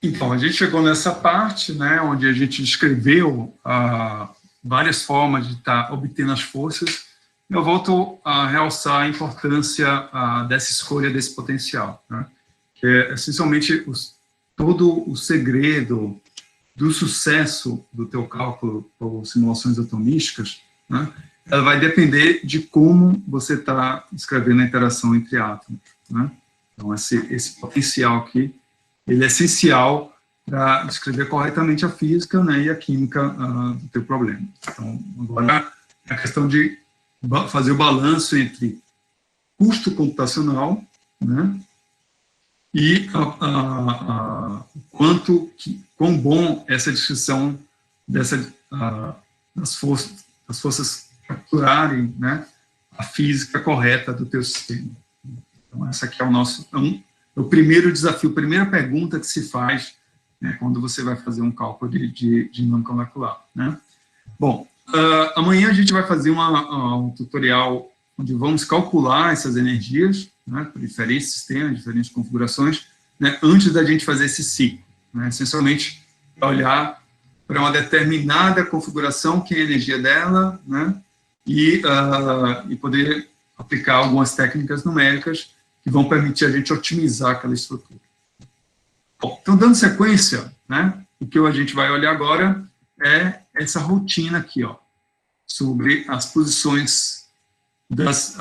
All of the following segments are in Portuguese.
Então, a gente chegou nessa parte, né, onde a gente descreveu várias formas de estar obtendo as forças. Eu volto a realçar a importância dessa escolha desse potencial, né, que é essencialmente todo o segredo do sucesso do teu cálculo por simulações atomísticas, né, ela vai depender de como você está escrevendo a interação entre átomos, né. Então, esse potencial aqui, ele é essencial para descrever corretamente a física, né, e a química do teu problema. Então, agora, a questão de fazer o balanço entre custo computacional, né, e quão bom essa descrição das forças capturarem, né, a física correta do teu sistema. Então, essa aqui é o primeiro desafio, a primeira pergunta que se faz, né, quando você vai fazer um cálculo de dinâmica molecular, né? Bom, amanhã a gente vai fazer um tutorial onde vamos calcular essas energias, né, para diferentes sistemas, diferentes configurações, né, antes da gente fazer esse ciclo, né, essencialmente olhar para uma determinada configuração, que é a energia dela, né, e poder aplicar algumas técnicas numéricas que vão permitir a gente otimizar aquela estrutura. Bom, então, dando sequência, né, o que a gente vai olhar agora é essa rotina aqui, ó, sobre as posições das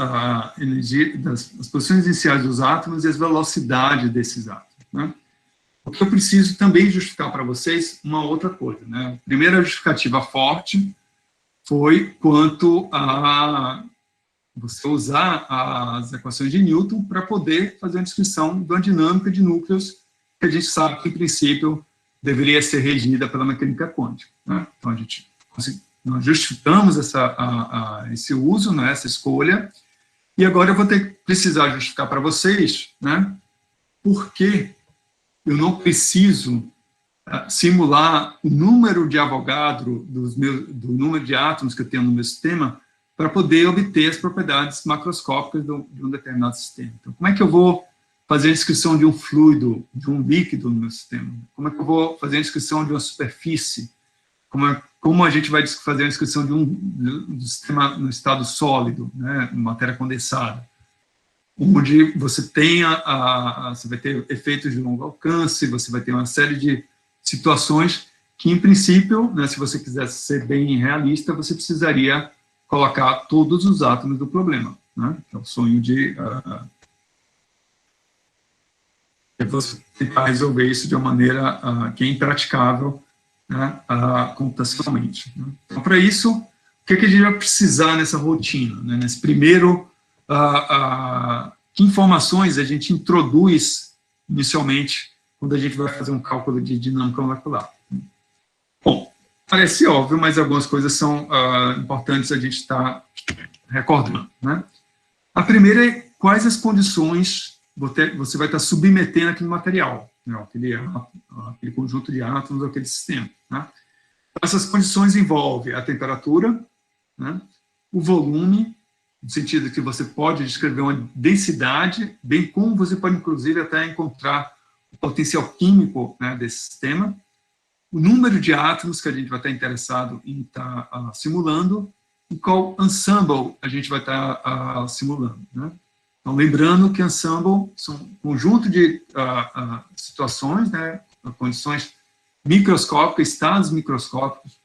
posições iniciais dos átomos e as velocidades desses átomos, né? O que eu preciso também justificar para vocês uma outra coisa, né? A primeira justificativa forte foi quanto a você usar as equações de Newton para poder fazer uma descrição de uma dinâmica de núcleos que a gente sabe que, em princípio, deveria ser regida pela mecânica quântica, né? Então, nós justificamos esse uso, né, essa escolha, e agora eu vou precisar justificar para vocês, né, por que eu não preciso simular o número de Avogadro do número de átomos que eu tenho no meu sistema para poder obter as propriedades macroscópicas de um determinado sistema. Então, como é que eu vou fazer a descrição de um fluido, de um líquido no meu sistema? Como é que eu vou fazer a descrição de uma superfície? Como a gente vai fazer a descrição de um sistema no estado sólido, né, matéria condensada, onde você tem você vai ter efeitos de longo alcance, você vai ter uma série de situações que, em princípio, né, se você quisesse ser bem realista, você precisaria colocar todos os átomos do problema, né? É o sonho de você tentar resolver isso de uma maneira que é impraticável, né, computacionalmente, né? Então, para isso, o que a gente vai precisar nessa rotina, né? Nesse primeiro, que informações a gente introduz inicialmente quando a gente vai fazer um cálculo de dinâmica molecular? Bom, parece óbvio, mas algumas coisas são importantes a gente estar recordando, né? A primeira é quais as condições você vai estar submetendo aquele material, né, aquele conjunto de átomos, aquele sistema, né? Essas condições envolvem a temperatura, né, o volume, no sentido que você pode descrever uma densidade, bem como você pode, inclusive, até encontrar o potencial químico, né, desse sistema, o número de átomos que a gente vai estar interessado em estar simulando e qual ensemble a gente vai estar simulando, né? Então, lembrando que ensemble são um conjunto de situações, né, condições microscópicas, estados microscópicos,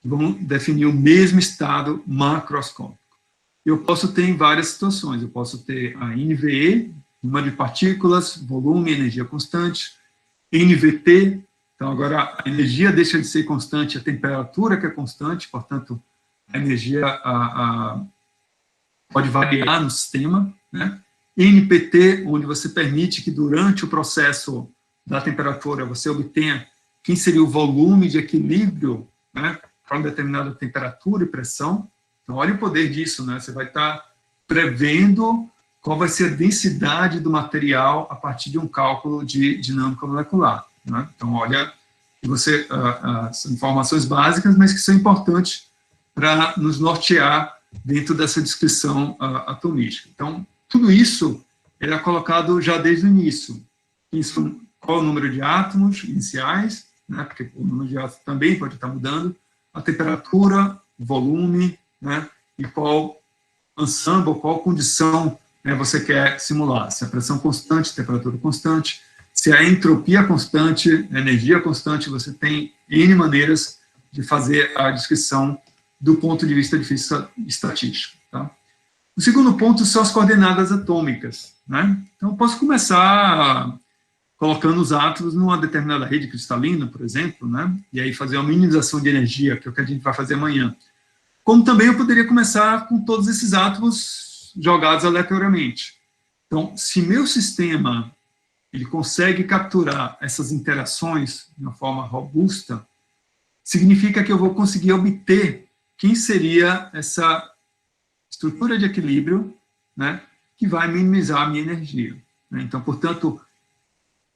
que vão definir o mesmo estado macroscópico. Eu posso ter em várias situações, eu posso ter a NVE, número de partículas, volume, energia constante, NVT, então agora a energia deixa de ser constante, a temperatura que é constante, portanto, a energia pode variar no sistema, né? NPT, onde você permite que durante o processo da temperatura você obtenha quem seria o volume de equilíbrio, né, para uma determinada temperatura e pressão. Então, olha o poder disso, né? Você vai estar prevendo qual vai ser a densidade do material a partir de um cálculo de dinâmica molecular, né? Então, olha, são informações básicas, mas que são importantes para nos nortear dentro dessa descrição atomística. Então, tudo isso era colocado já desde o início. Isso qual é o número de átomos iniciais, né, porque o número de átomos também pode estar mudando, a temperatura, volume, né, e qual ensemble, qual condição, né, você quer simular, se a pressão constante, temperatura constante, se a entropia constante, a energia constante, você tem N maneiras de fazer a descrição do ponto de vista de física estatística. Tá? O segundo ponto são as coordenadas atômicas. Né? Então, eu posso começar colocando os átomos numa determinada rede cristalina, por exemplo, né? E aí fazer uma minimização de energia, que é o que a gente vai fazer amanhã. Como também eu poderia começar com todos esses átomos jogados aleatoriamente. Então, se meu sistema ele consegue capturar essas interações de uma forma robusta, significa que eu vou conseguir obter quem seria essa estrutura de equilíbrio, né, que vai minimizar a minha energia. Então, portanto,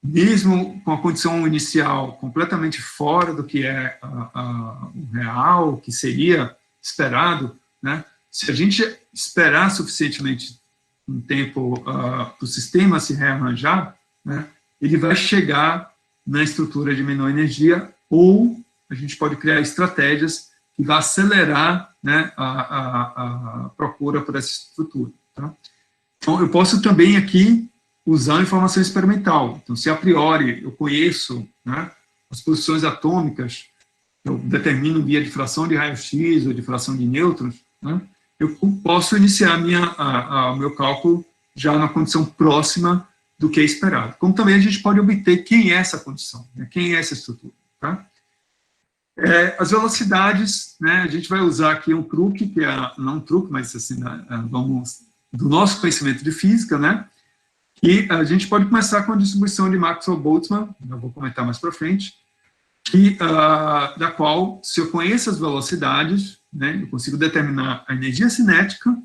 mesmo com a condição inicial completamente fora do que é o real, que seria esperado, né, se a gente esperar suficientemente um tempo para o sistema se rearranjar, né, ele vai chegar na estrutura de menor energia, ou a gente pode criar estratégias que vão acelerar, né, a procura por essa estrutura. Tá? Então, eu posso também aqui usar a informação experimental. Então, se a priori eu conheço, né, as posições atômicas, eu determino via difração de raio-x ou difração de nêutrons, né, eu posso iniciar o meu cálculo já na condição próxima do que é esperado. Como também a gente pode obter quem é essa condição, né, quem é essa estrutura. Tá? As velocidades, né, a gente vai usar aqui um truque, que é, não um truque, mas assim, vamos, do nosso conhecimento de física, né, e a gente pode começar com a distribuição de Maxwell-Boltzmann, eu vou comentar mais para frente, da qual, se eu conheço as velocidades, né, eu consigo determinar a energia cinética,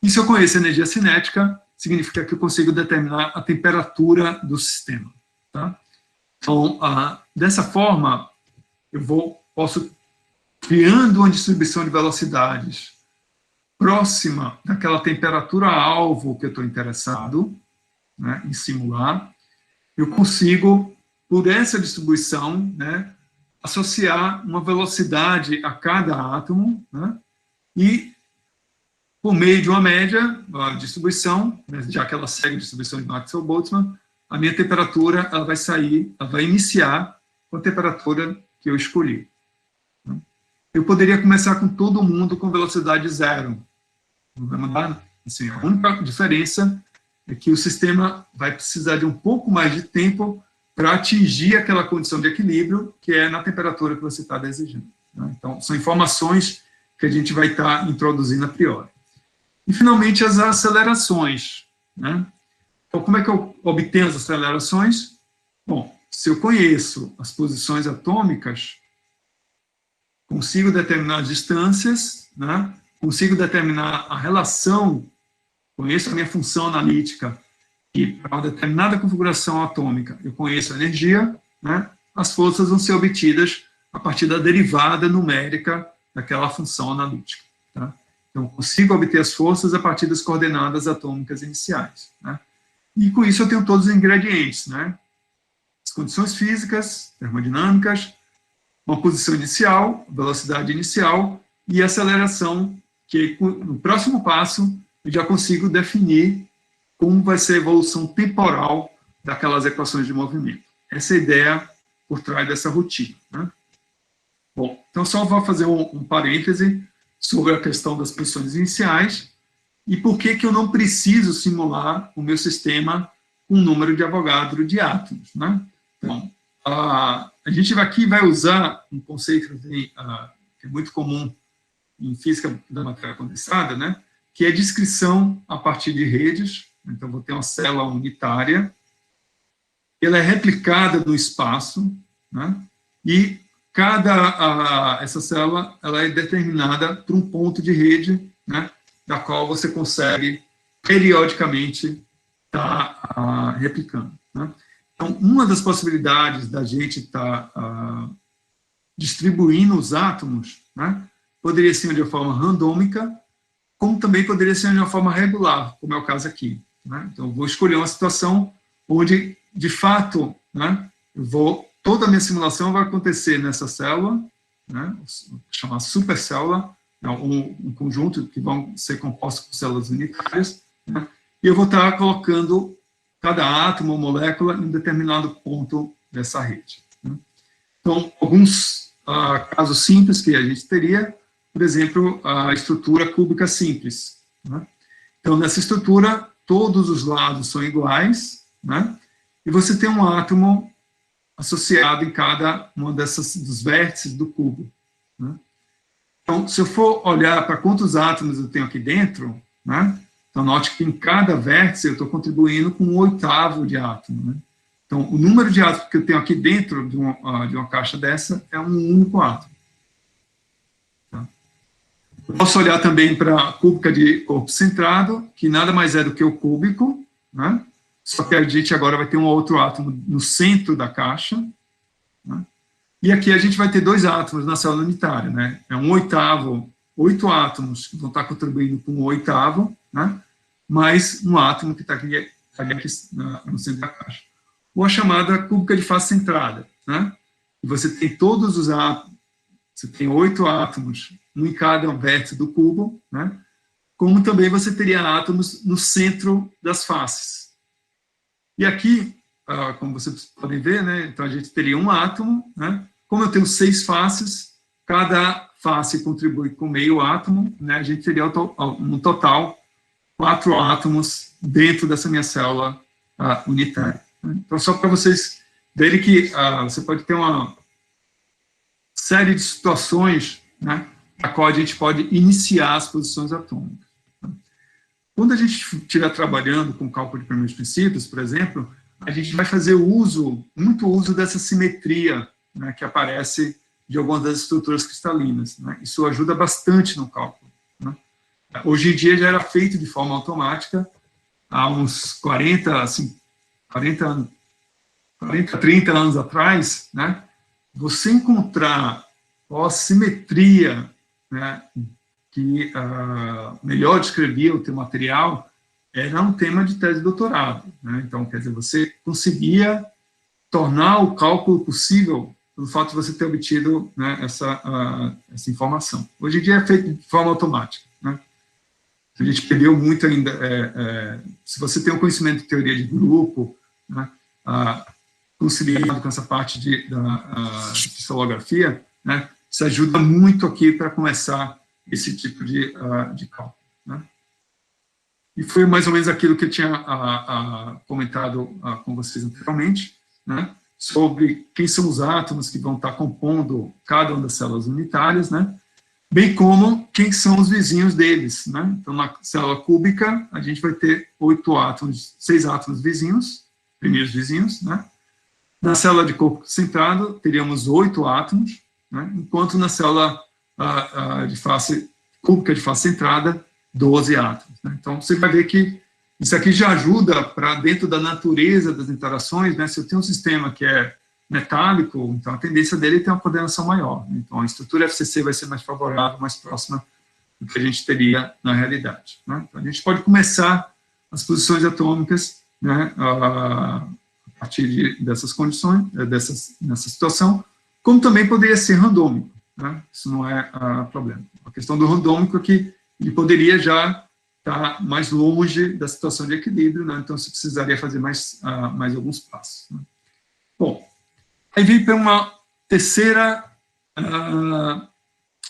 e se eu conheço a energia cinética, significa que eu consigo determinar a temperatura do sistema. Tá? Então, dessa forma, posso, criando uma distribuição de velocidades próxima daquela temperatura-alvo que eu estou interessado, né, em simular, eu consigo, por essa distribuição, né, associar uma velocidade a cada átomo, né, e, por meio de uma média, a distribuição, né, já que ela segue a distribuição de Maxwell-Boltzmann, a minha temperatura ela vai iniciar com a temperatura que eu escolhi. Eu poderia começar com todo mundo com velocidade zero. Não vai mudar. Assim, a única diferença é que o sistema vai precisar de um pouco mais de tempo para atingir aquela condição de equilíbrio, que é na temperatura que você está desejando. Né? Então, são informações que a gente vai estar introduzindo a priori. E, finalmente, as acelerações. Né? Então, como é que eu obtenho as acelerações? Bom, se eu conheço as posições atômicas, consigo determinar as distâncias, né? Consigo determinar a relação, conheço a minha função analítica, e para uma determinada configuração atômica eu conheço a energia, né? As forças vão ser obtidas a partir da derivada numérica daquela função analítica. Tá? Então, consigo obter as forças a partir das coordenadas atômicas iniciais. Né? E com isso eu tenho todos os ingredientes, né? As condições físicas, termodinâmicas, uma posição inicial, velocidade inicial e aceleração, que no próximo passo eu já consigo definir como vai ser a evolução temporal daquelas equações de movimento. Essa é a ideia por trás dessa rotina. Né? Bom, então só vou fazer um parêntese sobre a questão das posições iniciais e por que eu não preciso simular o meu sistema com um número de Avogadro de átomos. Né? Então, a gente aqui vai usar um conceito que é muito comum em física da matéria condensada, né, que é descrição a partir de redes. Então, vou ter uma célula unitária, ela é replicada no espaço, né, e essa célula ela é determinada por um ponto de rede, né, da qual você consegue periodicamente estar replicando. Né. Então, uma das possibilidades da gente estar distribuindo os átomos, né, poderia ser de uma forma randômica, como também poderia ser de uma forma regular, como é o caso aqui. Né? Então, eu vou escolher uma situação onde, de fato, né, toda a minha simulação vai acontecer nessa célula, né, chamada supercélula, um conjunto que vão ser composto por células unitárias, né, e eu vou estar colocando cada átomo ou molécula em um determinado ponto dessa rede. Né. Então, alguns casos simples que a gente teria, por exemplo, a estrutura cúbica simples. Né. Então, nessa estrutura, todos os lados são iguais, né, e você tem um átomo associado em cada uma dos vértices do cubo. Né. Então, se eu for olhar para quantos átomos eu tenho aqui dentro, né, então note que em cada vértice eu estou contribuindo com 1/8 de átomo. Né. Então, o número de átomos que eu tenho aqui dentro de uma caixa dessa é um único átomo. Tá. Eu posso olhar também para a cúbica de corpo centrado, que nada mais é do que o cúbico, né, só que a gente agora vai ter um outro átomo no centro da caixa, né. E aqui a gente vai ter 2 átomos na célula unitária, né? É 1/8, 8 átomos que vão estar contribuindo com 1/8, né? Mais um átomo que está aqui no centro da caixa. Ou a chamada cúbica de face centrada, né? E você tem todos os átomos, você tem 8 átomos, um em cada vértice do cubo, né? Como também você teria átomos no centro das faces. E aqui, como vocês podem ver, né? Então a gente teria um átomo, né? Como eu tenho 6 faces, cada face contribui com meio átomo, né, a gente teria um total 4 átomos dentro dessa minha célula unitária. Então, só para vocês verem que você pode ter uma série de situações, né, a qual a gente pode iniciar as posições atômicas. Quando a gente estiver trabalhando com cálculo de primeiros princípios, por exemplo, a gente vai fazer muito uso dessa simetria, né, que aparece de algumas das estruturas cristalinas. Né? Isso ajuda bastante no cálculo. Né? Hoje em dia já era feito de forma automática, há uns 40, 30 anos atrás, né, você encontrar a simetria, né, que melhor descrevia o teu material, era um tema de tese de doutorado. Né? Então, quer dizer, você conseguia tornar o cálculo possível pelo fato de você ter obtido, né, essa informação. Hoje em dia é feito de forma automática. Né? A gente perdeu muito ainda. Se você tem um conhecimento de teoria de grupo, né, conciliado com essa parte da cristolografia, né, isso ajuda muito aqui para começar esse tipo de cálculo. Né? E foi mais ou menos aquilo que eu tinha comentado com vocês anteriormente, né, sobre quem são os átomos que vão estar compondo cada uma das células unitárias, né, bem como quem são os vizinhos deles. Né? Então, na célula cúbica, a gente vai ter 6 átomos vizinhos, primeiros vizinhos. Né? Na célula de corpo centrado, teríamos 8 átomos, né? Enquanto na célula cúbica de face centrada, 12 átomos. Né? Então, você vai ver que isso aqui já ajuda para dentro da natureza das interações, né? Se eu tenho um sistema que é metálico, então a tendência dele é ter uma coordenação maior. Né? Então, a estrutura FCC vai ser mais favorável, mais próxima do que a gente teria na realidade. Né? Então, a gente pode começar as posições atômicas, né, a partir dessas condições, nessa situação, como também poderia ser randômico. Né? Isso não é problema. A questão do randômico é que ele poderia já estar mais longe da situação de equilíbrio, né? Então você precisaria fazer mais alguns passos. Né? Bom, aí vem para uma terceira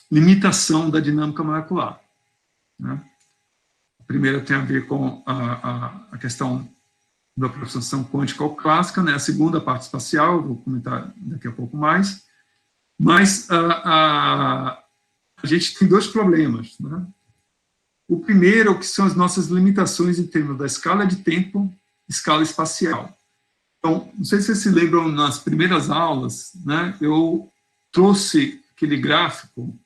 limitação da dinâmica molecular. Né? A primeira tem a ver com a questão da aproximação quântica ou clássica, né? A segunda, a parte espacial, vou comentar daqui a pouco mais. Mas a gente tem 2 problemas. Né? O primeiro, que são as nossas limitações em termos da escala de tempo, escala espacial. Então, não sei se vocês se lembram, nas primeiras aulas, né, eu trouxe aquele gráfico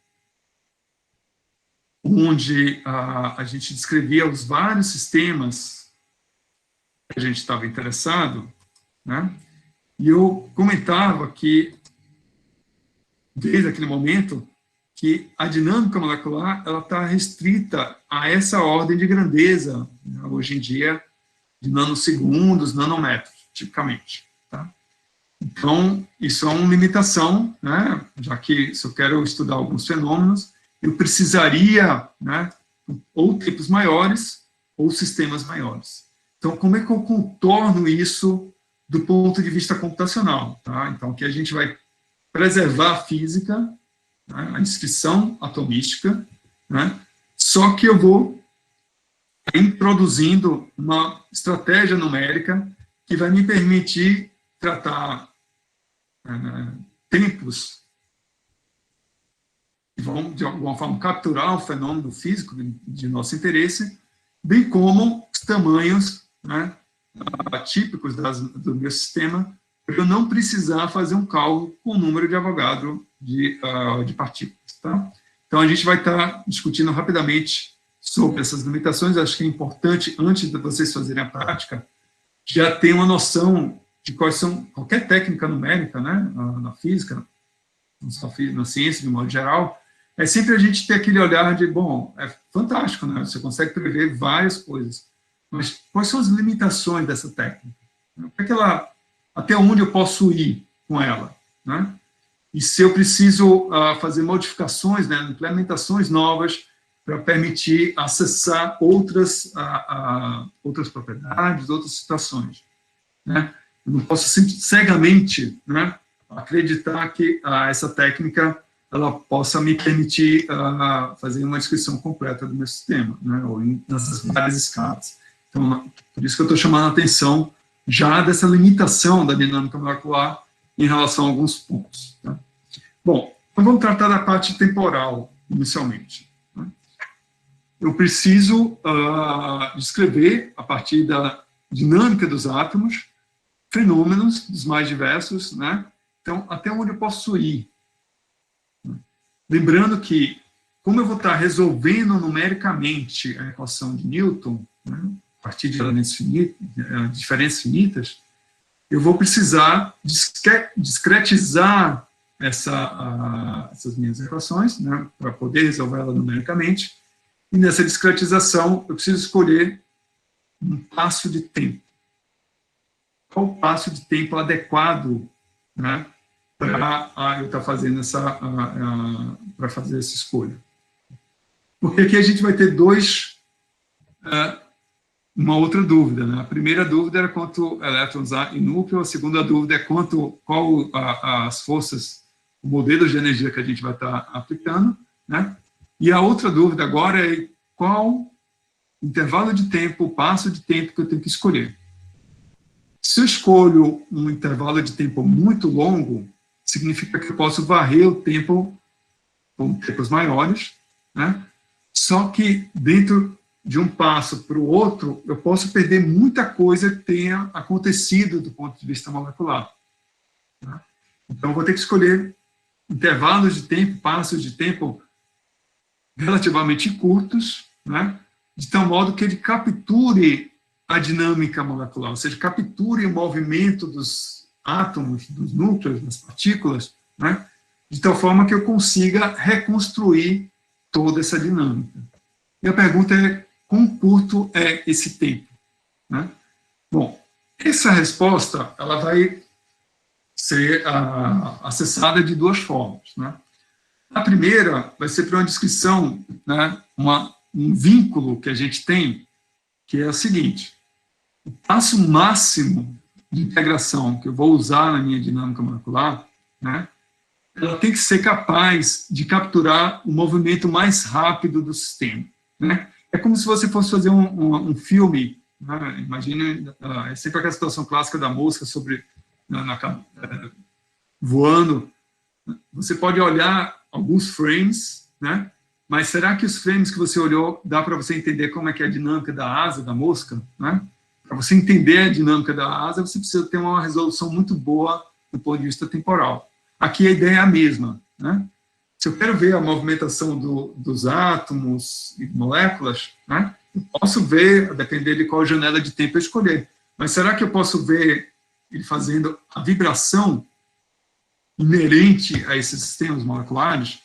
onde a gente descrevia os vários sistemas que a gente estava interessado, né, e eu comentava que, desde aquele momento, que a dinâmica molecular ela está restrita a essa ordem de grandeza, né, hoje em dia, de nanosegundos, nanômetros, tipicamente. Tá? Então, isso é uma limitação, né? Já que se eu quero estudar alguns fenômenos, eu precisaria, né, ou tempos maiores ou sistemas maiores. Então, como é que eu contorno isso do ponto de vista computacional? Tá? Então, aqui a gente vai preservar a física, né, a descrição atomística, né, só que eu vou introduzindo uma estratégia numérica que vai me permitir tratar tempos que vão, de alguma forma, capturar o fenômeno físico de nosso interesse, bem como os tamanhos, né, típicos do meu sistema, para eu não precisar fazer um cálculo com o número de Avogadro de partículas. Tá? Então, a gente vai estar discutindo rapidamente sobre essas limitações. Acho que é importante, antes de vocês fazerem a prática, já ter uma noção de quais são, qualquer técnica numérica, né, na física, na ciência, de modo geral, é sempre a gente ter aquele olhar de, bom, é fantástico, né, você consegue prever várias coisas, mas quais são as limitações dessa técnica? Até onde eu posso ir com ela? Né? E se eu preciso fazer modificações, né, implementações novas para permitir acessar outras propriedades, outras situações. Né? Eu não posso cegamente, né, acreditar que essa técnica ela possa me permitir fazer uma descrição completa do meu sistema, né, ou nessas várias escalas. Então, por isso que eu estou chamando a atenção já dessa limitação da dinâmica molecular em relação a alguns pontos. Tá? Bom, então vamos tratar da parte temporal, inicialmente. Né? Eu preciso descrever, a partir da dinâmica dos átomos, fenômenos dos mais diversos, né? Então, até onde eu posso ir. Lembrando que, como eu vou estar resolvendo numericamente a equação de Newton, né, a partir de elementos diferenças finitas, eu vou precisar discretizar essas minhas equações, né, para poder resolver ela numericamente, e nessa discretização eu preciso escolher um passo de tempo. Qual o passo de tempo adequado, né, para eu estar fazendo para fazer essa escolha? Porque aqui a gente vai ter uma outra dúvida, né? A primeira dúvida era quanto elétrons há em núcleo, a segunda dúvida é qual as forças, o modelo de energia que a gente vai estar aplicando, né? E a outra dúvida agora é qual intervalo de tempo, o passo de tempo que eu tenho que escolher. Se eu escolho um intervalo de tempo muito longo, significa que eu posso varrer o tempo com tempos maiores, né? Só que dentro de um passo para o outro, eu posso perder muita coisa que tenha acontecido do ponto de vista molecular. Né? Então, eu vou ter que escolher intervalos de tempo, passos de tempo relativamente curtos, né? De tal modo que ele capture a dinâmica molecular, ou seja, capture o movimento dos átomos, dos núcleos, das partículas, né? De tal forma que eu consiga reconstruir toda essa dinâmica. E a pergunta é, quão curto é esse tempo? Né? Bom, essa resposta ela vai ser acessada de duas formas. Né? A primeira vai ser para uma descrição, né, um vínculo que a gente tem, que é o seguinte: o passo máximo de integração que eu vou usar na minha dinâmica molecular, né, ela tem que ser capaz de capturar o movimento mais rápido do sistema. Né? É como se você fosse fazer um filme, né? Imagina, é sempre aquela situação clássica da mosca voando. Você pode olhar alguns frames, né? Mas será que os frames que você olhou dá para você entender como é que é a dinâmica da asa da mosca? Né? Para você entender a dinâmica da asa, você precisa ter uma resolução muito boa do ponto de vista temporal. Aqui a ideia é a mesma. Né? Se eu quero ver a movimentação dos átomos e moléculas, né, eu posso ver, a depender de qual janela de tempo eu escolher. Mas será que eu posso ver ele fazendo a vibração inerente a esses sistemas moleculares?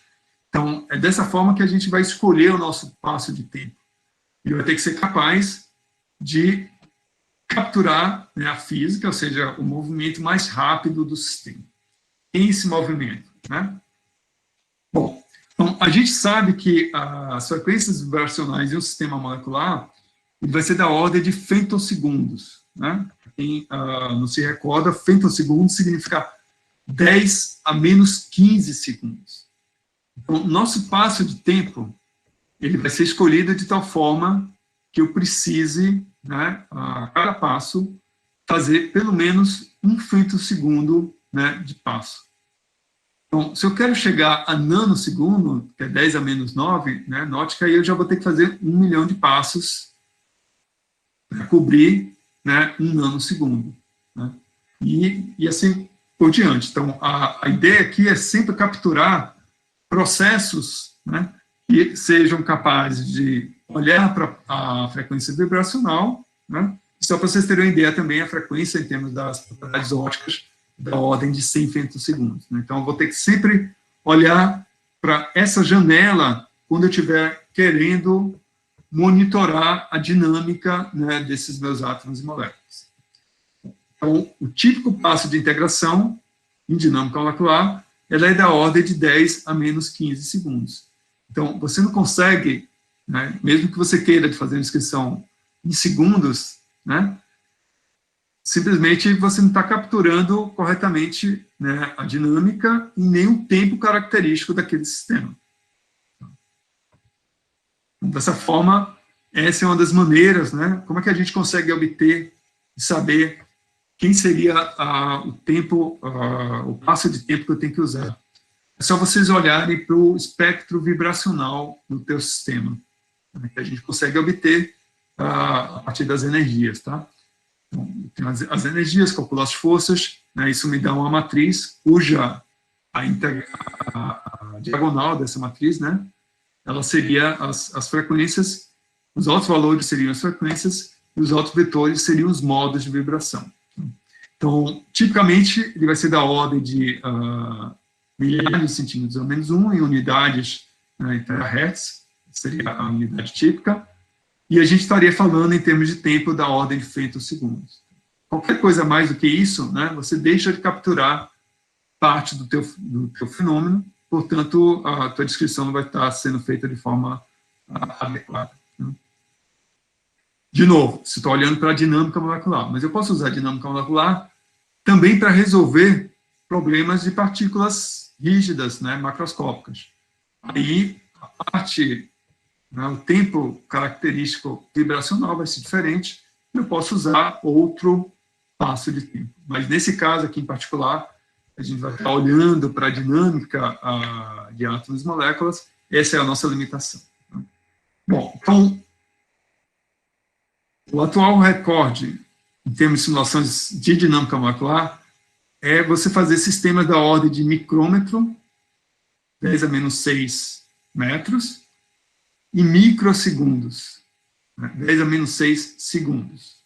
Então, é dessa forma que a gente vai escolher o nosso passo de tempo. Ele vai ter que ser capaz de capturar, né, a física, ou seja, o movimento mais rápido do sistema. Em esse movimento, né? Bom, então, a gente sabe que as frequências vibracionais em um sistema molecular ele vai ser da ordem de femtosegundos, né? Quem não se recorda, femtosegundos significa 10 a menos 15 segundos. Então, nosso passo de tempo ele vai ser escolhido de tal forma que eu precise, né, a cada passo, fazer pelo menos um femtosegundo, né, de passo. Então, se eu quero chegar a nanosegundo, que é 10 a menos 9, né, note que aí eu já vou ter que fazer 1 milhão de passos para cobrir, né, um nanosegundo. Né, e assim por diante. Então, a ideia aqui é sempre capturar processos, né, que sejam capazes de olhar para a frequência vibracional, né, só para vocês terem uma ideia também, a frequência em termos das propriedades ópticas da ordem de 100 femtosegundos. Né? Então, eu vou ter que sempre olhar para essa janela quando eu estiver querendo monitorar a dinâmica, né, desses meus átomos e moléculas. Então, o típico passo de integração em dinâmica molecular ela é da ordem de 10 a menos 15 segundos. Então, você não consegue, né, mesmo que você queira fazer uma inscrição em segundos, né, simplesmente você não está capturando corretamente, né, a dinâmica e nem o tempo característico daquele sistema. Dessa forma, essa é uma das maneiras, né, como é que a gente consegue obter e saber quem seria o tempo, o passo de tempo que eu tenho que usar. É só vocês olharem para o espectro vibracional do teu sistema, né, que a gente consegue obter a partir das energias, tá? Então, tem as energias, calculo as forças, né, isso me dá uma matriz cuja a diagonal dessa matriz, né, ela seria as frequências, os altos valores seriam as frequências e os altos vetores seriam os modos de vibração. Então, tipicamente, ele vai ser da ordem de milhares de centímetros ao menos 1 em unidades, né, em terahertz, seria a unidade típica, e a gente estaria falando em termos de tempo da ordem de femtosegundos. Qualquer coisa mais do que isso, né, você deixa de capturar parte do teu fenômeno, portanto, a tua descrição não vai estar sendo feita de forma adequada. Né? De novo, você está olhando para a dinâmica molecular, mas eu posso usar a dinâmica molecular também para resolver problemas de partículas rígidas, né, macroscópicas. Aí, a parte, né, o tempo característico vibracional vai ser diferente, eu posso usar outro passo de tempo. Mas, nesse caso aqui em particular, a gente vai estar olhando para a dinâmica de átomos e moléculas, essa é a nossa limitação. Bom, então, o atual recorde, em termos de simulações de dinâmica molecular, é você fazer sistemas da ordem de micrômetro, 10 a menos 6 metros, e microsegundos, né, 10 a menos 6 segundos.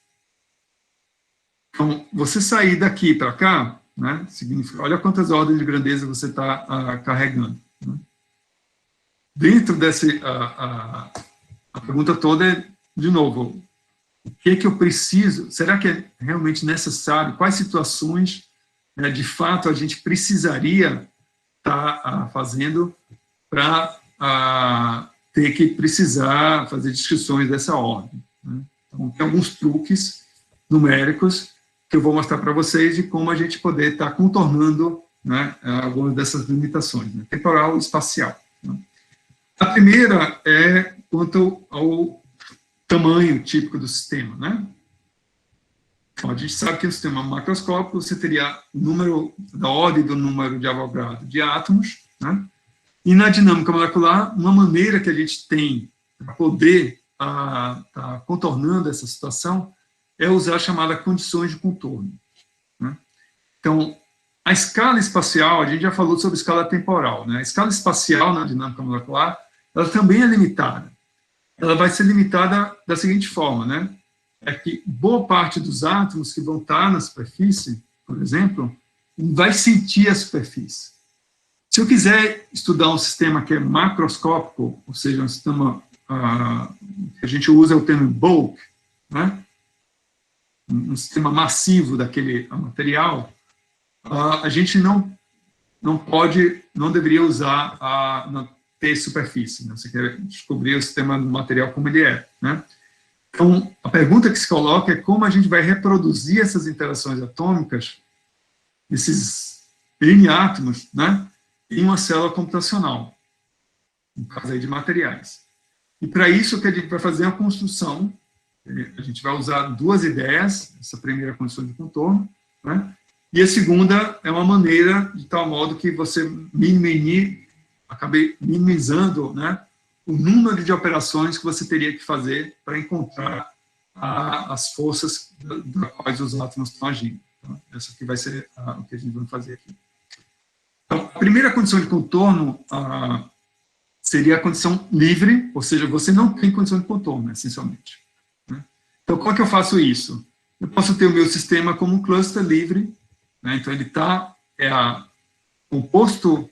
Então, você sair daqui para cá, né, significa, olha quantas ordens de grandeza você está carregando. Né. Dentro desse, a pergunta toda é, de novo, o que é que eu preciso? Será que é realmente necessário? Quais situações, né, de fato, a gente precisaria estar fazendo para ter que precisar fazer descrições dessa ordem? Né? Então, tem alguns truques numéricos que eu vou mostrar para vocês de como a gente poder estar contornando, né, algumas dessas limitações, né, temporal e espacial. Né? A primeira é quanto ao tamanho típico do sistema, né? Então, a gente sabe que no sistema macroscópico você teria o número, da ordem do número de Avogadro de átomos, né? E na dinâmica molecular, uma maneira que a gente tem para poder estar contornando essa situação é usar a chamada condições de contorno. Né? Então, a escala espacial, a gente já falou sobre escala temporal, né? A escala espacial na dinâmica molecular, ela também é limitada. Ela vai ser limitada da seguinte forma, né? É que boa parte dos átomos que vão estar na superfície, por exemplo, vai sentir a superfície. Se eu quiser estudar um sistema que é macroscópico, ou seja, um sistema que a gente usa o termo bulk, né? um sistema massivo daquele material, a gente não deveria usar na T-superfície, né? Você quer descobrir o sistema do material como ele é, né? Então, a pergunta que se coloca é como a gente vai reproduzir essas interações atômicas, esses N átomos, né, em uma célula computacional, no caso aí de materiais. E para isso, o que a gente vai fazer é uma construção. A gente vai usar duas ideias, essa primeira construção de contorno, né, e a segunda é uma maneira de tal modo que você acabe minimizando, né, o número de operações que você teria que fazer para encontrar as forças das quais os átomos estão agindo. Então, essa aqui vai ser o que a gente vai fazer aqui. Então, a primeira condição de contorno seria a condição livre, ou seja, você não tem condição de contorno, essencialmente, né? Então, como é que eu faço isso? Eu posso ter o meu sistema como um cluster livre, né? Então, ele é composto,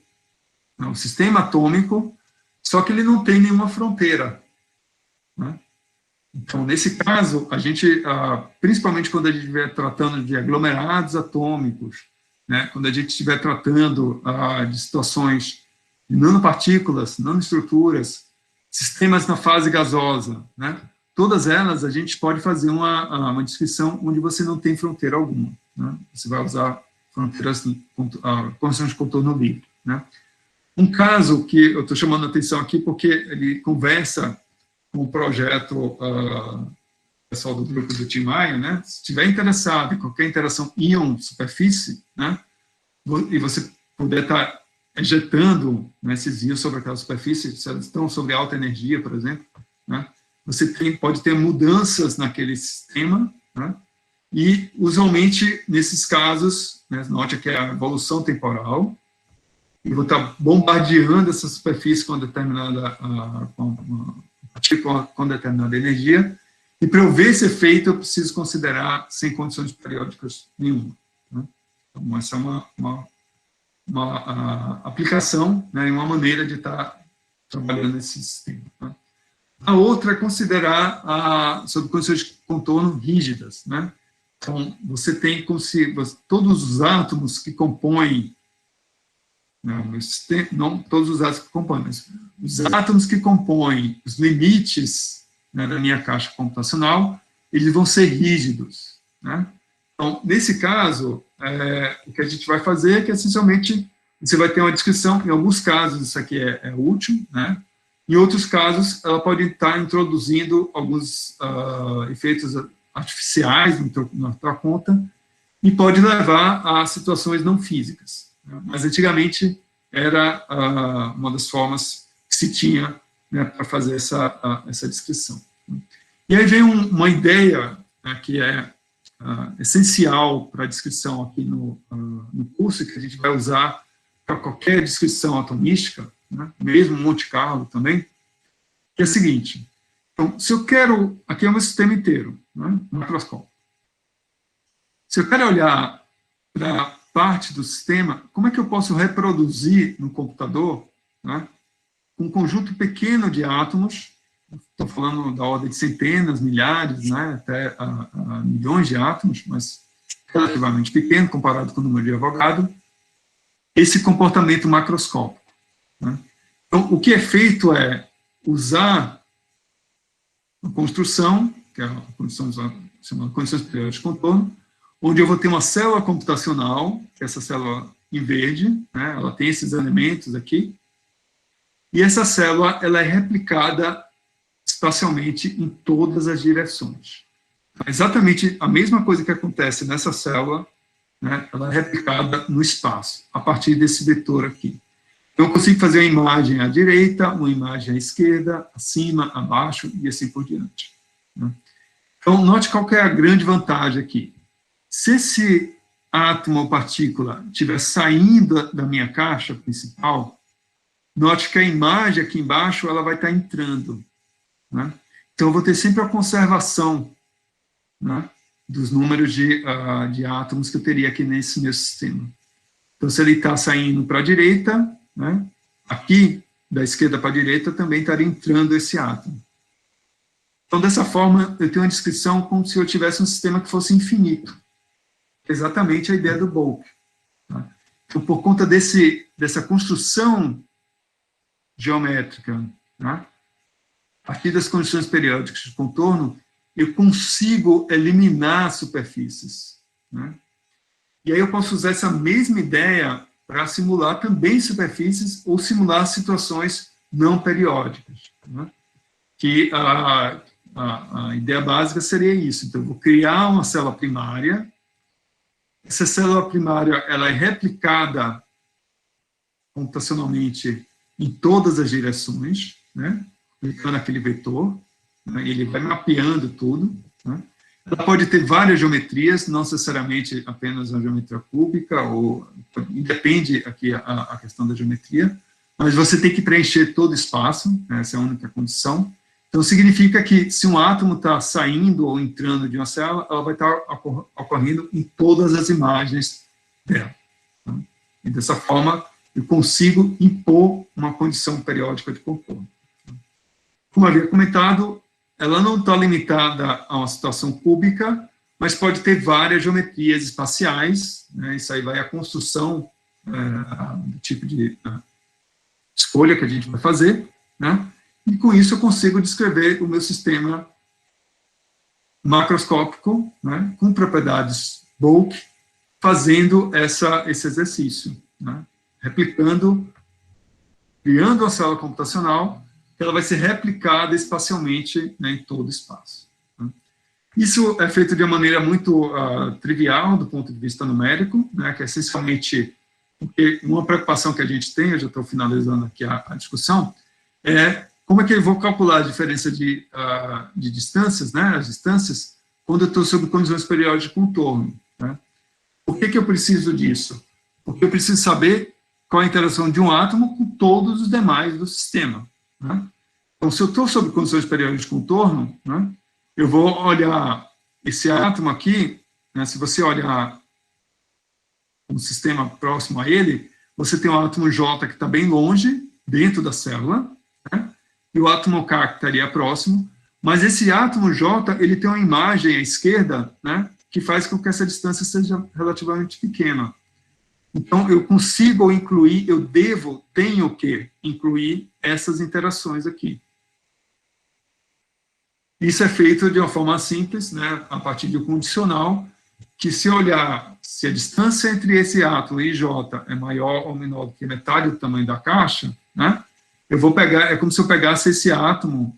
um sistema atômico, só que ele não tem nenhuma fronteira, né? Então, nesse caso, a gente, principalmente quando a gente estiver tratando de aglomerados atômicos, né, quando a gente estiver tratando de situações de nanopartículas, nanoestruturas, sistemas na fase gasosa, né, todas elas a gente pode fazer uma descrição onde você não tem fronteira alguma, né? Você vai usar fronteiras, condições de contorno livre, né? Um caso que eu estou chamando a atenção aqui porque ele conversa com o projeto pessoal do grupo do Tim Maia, né? Se estiver interessado em qualquer interação íon-superfície, né, e você puder estar ejetando, né, esses íons sobre aquela superfície, se elas estão sobre alta energia, por exemplo, né, você pode ter mudanças naquele sistema, né, e usualmente nesses casos, né, note que é a evolução temporal, eu vou estar bombardeando essa superfície com determinada com determinada energia, e para eu ver esse efeito eu preciso considerar sem condições periódicas nenhuma, né? Então, essa é uma aplicação, né, uma maneira de estar trabalhando nesse sistema, né? A outra é considerar sob condições de contorno rígidas, né? Então, você tem como se todos os átomos que compõem, não todos os átomos que compõem, mas os átomos que compõem os limites, né, da minha caixa computacional, eles vão ser rígidos, né? Então, nesse caso, o que a gente vai fazer é que, essencialmente, você vai ter uma descrição, em alguns casos isso aqui é útil, né? Em outros casos, ela pode estar introduzindo alguns efeitos artificiais na tua conta e pode levar a situações não físicas, né? Mas, antigamente, era uma das formas que se tinha, né, para fazer essa descrição. E aí vem uma ideia, né, que é essencial para a descrição aqui no curso, que a gente vai usar para qualquer descrição atomística, né, mesmo Monte Carlo também, que é a seguinte: então, se eu quero, aqui é o meu sistema inteiro, né, macroscópico. Se eu quero olhar para parte do sistema, como é que eu posso reproduzir no computador, né, um conjunto pequeno de átomos, estou falando da ordem de centenas, milhares, né, até milhões de átomos, mas relativamente pequeno comparado com o número de Avogadro, esse comportamento macroscópico, né? Então, o que é feito é usar uma construção, que é a condição chamada condições periódicas de contorno, onde eu vou ter uma célula computacional, que é essa célula em verde, né, ela tem esses elementos aqui, e essa célula ela é replicada espacialmente em todas as direções. Exatamente a mesma coisa que acontece nessa célula, né, ela é replicada no espaço, a partir desse vetor aqui. Então, eu consigo fazer uma imagem à direita, uma imagem à esquerda, acima, abaixo, e assim por diante, né? Então, note qual que é a grande vantagem aqui. Se esse átomo ou partícula estiver saindo da minha caixa principal, note que a imagem aqui embaixo ela vai estar entrando, né? Então, eu vou ter sempre a conservação, né, dos números de átomos que eu teria aqui nesse meu sistema. Então, se ele está saindo para a direita, né, aqui, da esquerda para a direita, também estaria entrando esse átomo. Então, dessa forma, eu tenho uma descrição como se eu tivesse um sistema que fosse infinito. Exatamente a ideia do bulk. Tá? Então, por conta dessa construção geométrica, tá? A partir das condições periódicas de contorno, eu consigo eliminar superfícies. Né? E aí eu posso usar essa mesma ideia para simular também superfícies ou simular situações não periódicas. Né? Que a ideia básica seria isso. Então, eu vou criar uma célula primária. Essa célula primária ela é replicada computacionalmente em todas as direções, né? Aplicando aquele vetor, né? Ele vai mapeando tudo. Né? Ela pode ter várias geometrias, não necessariamente apenas a geometria cúbica, ou depende aqui a questão da geometria, mas você tem que preencher todo o espaço, né? Essa é a única condição. Então, significa que se um átomo está saindo ou entrando de uma célula, ela vai estar ocorrendo em todas as imagens dela. Tá? E dessa forma, eu consigo impor uma condição periódica de contorno. Como havia comentado, ela não está limitada a uma situação cúbica, mas pode ter várias geometrias espaciais, né? Isso aí vai à construção do tipo de escolha que a gente vai fazer, né? E com isso eu consigo descrever o meu sistema macroscópico, né? Com propriedades bulk, fazendo esse exercício, né? Replicando, criando uma célula computacional, que ela vai ser replicada espacialmente, né, em todo o espaço. Né? Isso é feito de uma maneira muito trivial, do ponto de vista numérico, né, que é essencialmente, porque uma preocupação que a gente tem, eu já estou finalizando aqui a discussão, é como é que eu vou calcular a diferença de distâncias, né, as distâncias, quando eu estou sob condições periódicas de contorno. Né? Por que eu preciso disso? Porque eu preciso saber qual a interação de um átomo com todos os demais do sistema. Né? Então, se eu estou sob condições periódicas de contorno, né, eu vou olhar esse átomo aqui, né, se você olhar um sistema próximo a ele, você tem o átomo J que está bem longe, dentro da célula, né, e o átomo K que estaria próximo, mas esse átomo J, ele tem uma imagem à esquerda, né, que faz com que essa distância seja relativamente pequena. Então, eu consigo incluir, tenho que incluir essas interações aqui. Isso é feito de uma forma simples, né, a partir de um condicional, que se olhar se a distância entre esse átomo e J é maior ou menor do que metade do tamanho da caixa, né, eu vou pegar, é como se eu pegasse esse átomo,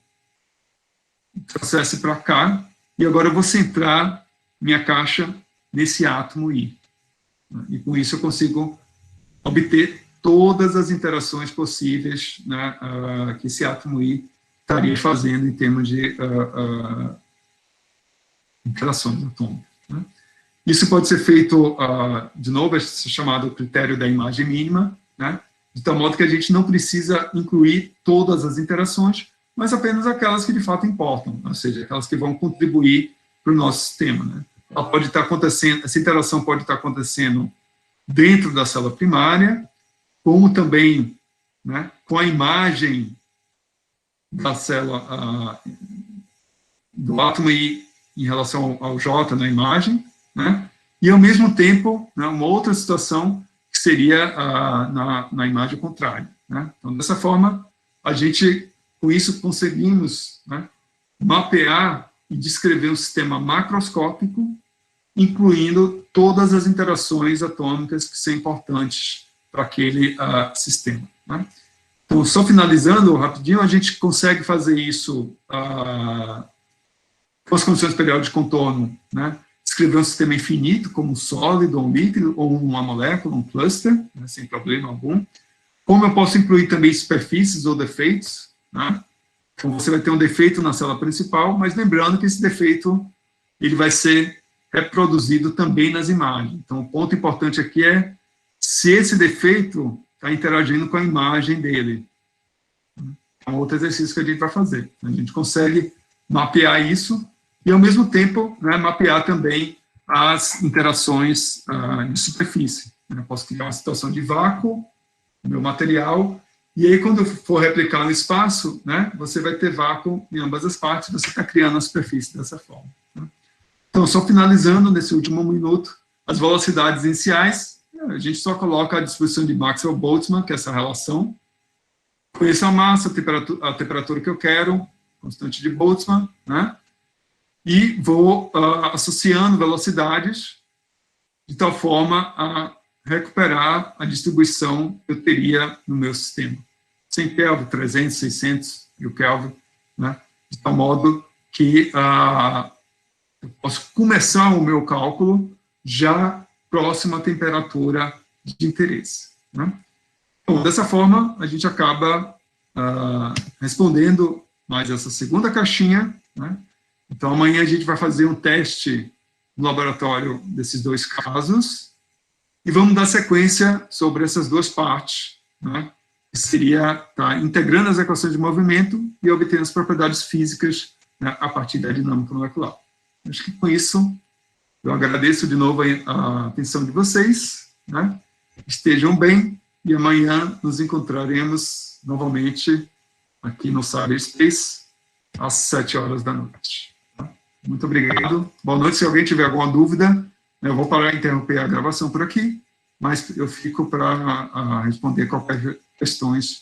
trouxesse para cá, e agora eu vou centrar minha caixa nesse átomo I. E com isso eu consigo obter todas as interações possíveis, né, que esse átomo I estaria fazendo em termos de interações atômicas. Né. Isso pode ser feito, de novo, é chamado critério da imagem mínima, né, de tal modo que a gente não precisa incluir todas as interações, mas apenas aquelas que de fato importam, ou seja, aquelas que vão contribuir para o nosso sistema. Né. Ela pode estar acontecendo, essa interação pode estar acontecendo dentro da célula primária, como também, né, com a imagem da célula, do átomo I em relação ao J na imagem, né, e ao mesmo tempo, né, uma outra situação que seria na imagem contrária. Né. Então, dessa forma, a gente, com isso, conseguimos, né, mapear e descrever um sistema macroscópico, incluindo todas as interações atômicas que são importantes para aquele sistema. Né? Então, só finalizando rapidinho, a gente consegue fazer isso com as condições periódicas de contorno, né? Descrever um sistema infinito, como um sólido, um líquido, ou uma molécula, um cluster, né? Sem problema algum. Como eu posso incluir também superfícies ou defeitos, né? Então, você vai ter um defeito na célula principal, mas lembrando que esse defeito ele vai ser reproduzido também nas imagens. Então, o ponto importante aqui é se esse defeito está interagindo com a imagem dele. É um outro exercício que a gente vai fazer. A gente consegue mapear isso e, ao mesmo tempo, né, mapear também as interações de superfície. Eu posso criar uma situação de vácuo no meu material E aí, quando for replicar no espaço, né, você vai ter vácuo em ambas as partes, você está criando a superfície dessa forma. Né? Então, só finalizando nesse último minuto, as velocidades iniciais, a gente só coloca a distribuição de Maxwell-Boltzmann, que é essa relação, conheço a massa, a temperatura que eu quero, constante de Boltzmann, né? E vou associando velocidades de tal forma a recuperar a distribuição que eu teria no meu sistema. 100 Kelvin, 300, 600 mil Kelvin, né? De tal modo que eu posso começar o meu cálculo já próximo à temperatura de interesse. Né? Bom, dessa forma, a gente acaba respondendo mais essa segunda caixinha. Né? Então, amanhã a gente vai fazer um teste no laboratório desses dois casos e vamos dar sequência sobre essas duas partes, né? Que seria integrando as equações de movimento e obtendo as propriedades físicas, né, a partir da dinâmica molecular. Acho que com isso eu agradeço de novo a atenção de vocês, né? Estejam bem e amanhã nos encontraremos novamente aqui no Cyberspace às 7 horas da noite. Muito obrigado. Boa noite. Se alguém tiver alguma dúvida, eu vou parar de interromper a gravação por aqui, mas eu fico para responder qualquer questões